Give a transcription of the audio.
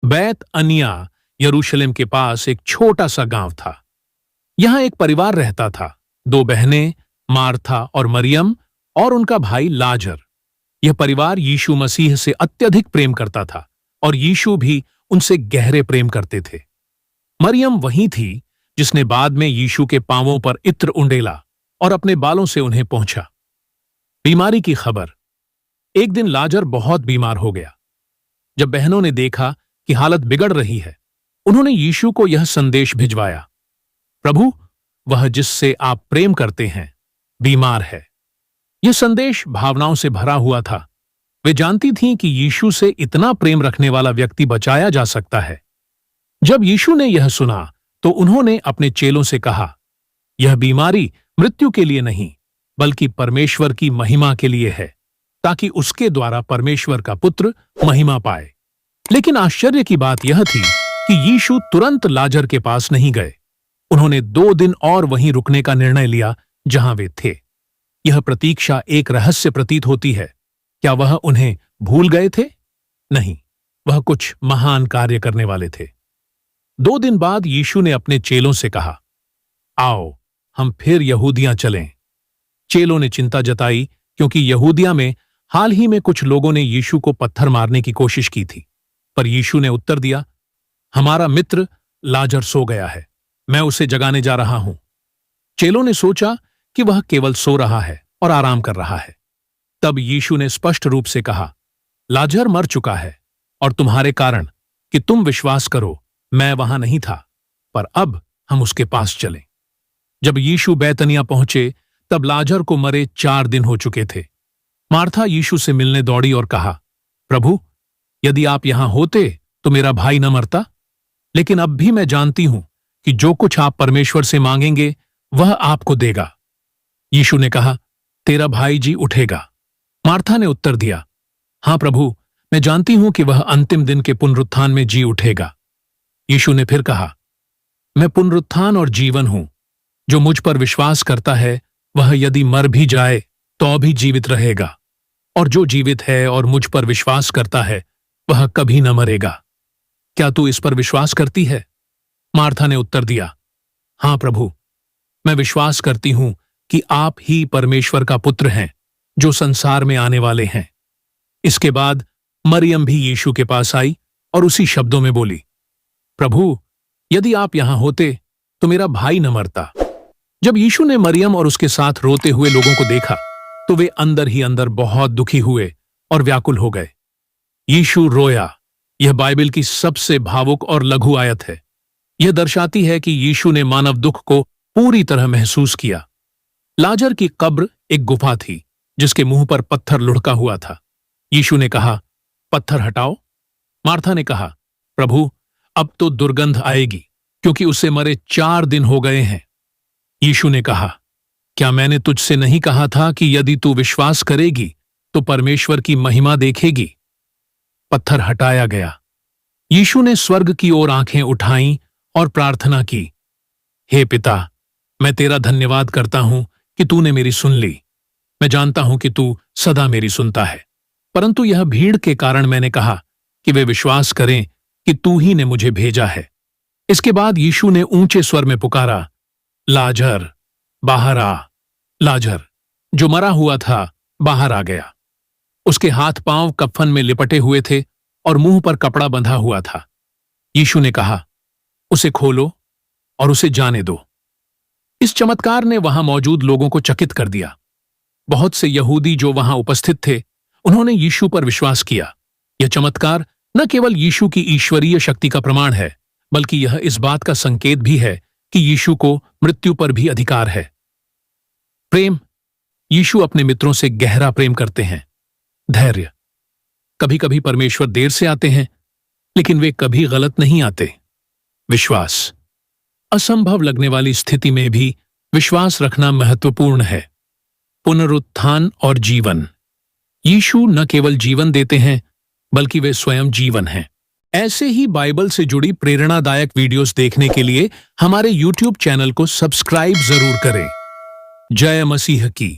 बैत अनिया यरूशलेम के पास एक छोटा सा गांव था। यहां एक परिवार रहता था, दो बहनें मार्था और मरियम और उनका भाई लाजर। यह परिवार यीशु मसीह से अत्यधिक प्रेम करता था और यीशु भी उनसे गहरे प्रेम करते थे। मरियम वही थी जिसने बाद में यीशु के पांवों पर इत्र उंडेला और अपने बालों से उन्हें पहुंचा। बीमारी की खबर। एक दिन लाजर बहुत बीमार हो गया। जब बहनों ने देखा कि हालत बिगड़ रही है, उन्होंने यीशु को यह संदेश भिजवाया, प्रभु, वह जिससे आप प्रेम करते हैं बीमार है। यह संदेश भावनाओं से भरा हुआ था। वे जानती थीं कि यीशु से इतना प्रेम रखने वाला व्यक्ति बचाया जा सकता है। जब यीशु ने यह सुना तो उन्होंने अपने चेलों से कहा, यह बीमारी मृत्यु के लिए नहीं बल्कि परमेश्वर की महिमा के लिए है, ताकि उसके द्वारा परमेश्वर का पुत्र महिमा पाए। लेकिन आश्चर्य की बात यह थी कि यीशु तुरंत लाजर के पास नहीं गए। उन्होंने 2 दिन और वहीं रुकने का निर्णय लिया जहां वे थे। यह प्रतीक्षा एक रहस्य प्रतीत होती है। क्या वह उन्हें भूल गए थे? नहीं, वह कुछ महान कार्य करने वाले थे। 2 दिन बाद यीशु ने अपने चेलों से कहा, आओ हम फिर यहूदियां चलें। चेलों ने चिंता जताई क्योंकि यहूदिया में हाल ही में कुछ लोगों ने यीशु को पत्थर मारने की कोशिश की थी। पर यीशु ने उत्तर दिया, हमारा मित्र लाजर सो गया है, मैं उसे जगाने जा रहा हूं। चेलों ने सोचा कि वह केवल सो रहा है और आराम कर रहा है। तब यीशु ने स्पष्ट रूप से कहा, लाजर मर चुका है और तुम्हारे कारण कि तुम विश्वास करो मैं वहां नहीं था, पर अब हम उसके पास चलें। जब यीशु बैतनिया पहुंचे तब लाजर को मरे 4 दिन हो चुके थे। मार्था यीशु से मिलने दौड़ी और कहा, प्रभु, यदि आप यहां होते तो मेरा भाई न मरता। लेकिन अब भी मैं जानती हूं कि जो कुछ आप परमेश्वर से मांगेंगे वह आपको देगा। यीशु ने कहा, तेरा भाई जी उठेगा। मार्था ने उत्तर दिया, हां प्रभु, मैं जानती हूं कि वह अंतिम दिन के पुनरुत्थान में जी उठेगा। यीशु ने फिर कहा, मैं पुनरुत्थान और जीवन हूं। जो मुझ पर विश्वास करता है वह यदि मर भी जाए तो भी जीवित रहेगा, और जो जीवित है और मुझ पर विश्वास करता है वह कभी न मरेगा। क्या तू इस पर विश्वास करती है? मार्था ने उत्तर दिया, हां प्रभु, मैं विश्वास करती हूं कि आप ही परमेश्वर का पुत्र हैं जो संसार में आने वाले हैं। इसके बाद मरियम भी यीशु के पास आई और उसी शब्दों में बोली, प्रभु, यदि आप यहां होते तो मेरा भाई न मरता। जब यीशु ने मरियम और उसके साथ रोते हुए लोगों को देखा तो वे अंदर ही अंदर बहुत दुखी हुए और व्याकुल हो गए। यीशु रोया। यह बाइबल की सबसे भावुक और लघु आयत है। यह दर्शाती है कि यीशु ने मानव दुख को पूरी तरह महसूस किया। लाजर की कब्र एक गुफा थी जिसके मुंह पर पत्थर लुढ़का हुआ था। यीशु ने कहा, पत्थर हटाओ। मार्था ने कहा, प्रभु, अब तो दुर्गंध आएगी क्योंकि उसे मरे 4 दिन हो गए हैं। यीशु ने कहा, क्या मैंने तुझसे नहीं कहा था कि यदि तू विश्वास करेगी तो परमेश्वर की महिमा देखेगी? पत्थर हटाया गया। यीशु ने स्वर्ग की ओर आंखें उठाईं और प्रार्थना की, हे पिता, मैं तेरा धन्यवाद करता हूं कि तूने मेरी सुन ली। मैं जानता हूं कि तू सदा मेरी सुनता है, परंतु यह भीड़ के कारण मैंने कहा कि वे विश्वास करें कि तू ही ने मुझे भेजा है। इसके बाद यीशु ने ऊंचे स्वर में पुकारा, लाजर बाहर आ। लाजर जो मरा हुआ था बाहर आ गया। उसके हाथ पांव कफन में लिपटे हुए थे और मुंह पर कपड़ा बंधा हुआ था। यीशु ने कहा, उसे खोलो और उसे जाने दो। इस चमत्कार ने वहां मौजूद लोगों को चकित कर दिया। बहुत से यहूदी जो वहां उपस्थित थे उन्होंने यीशु पर विश्वास किया। यह चमत्कार न केवल यीशु की ईश्वरीय शक्ति का प्रमाण है, बल्कि यह इस बात का संकेत भी है कि यीशु को मृत्यु पर भी अधिकार है। प्रेम। यीशु अपने मित्रों से गहरा प्रेम करते हैं। धैर्य। कभी कभी परमेश्वर देर से आते हैं, लेकिन वे कभी गलत नहीं आते। विश्वास। असंभव लगने वाली स्थिति में भी विश्वास रखना महत्वपूर्ण है। पुनरुत्थान और जीवन। यीशु न केवल जीवन देते हैं, बल्कि वे स्वयं जीवन हैं। ऐसे ही बाइबल से जुड़ी प्रेरणादायक वीडियोस देखने के लिए हमारे YouTube चैनल को सब्सक्राइब जरूर करें। जय मसीह की।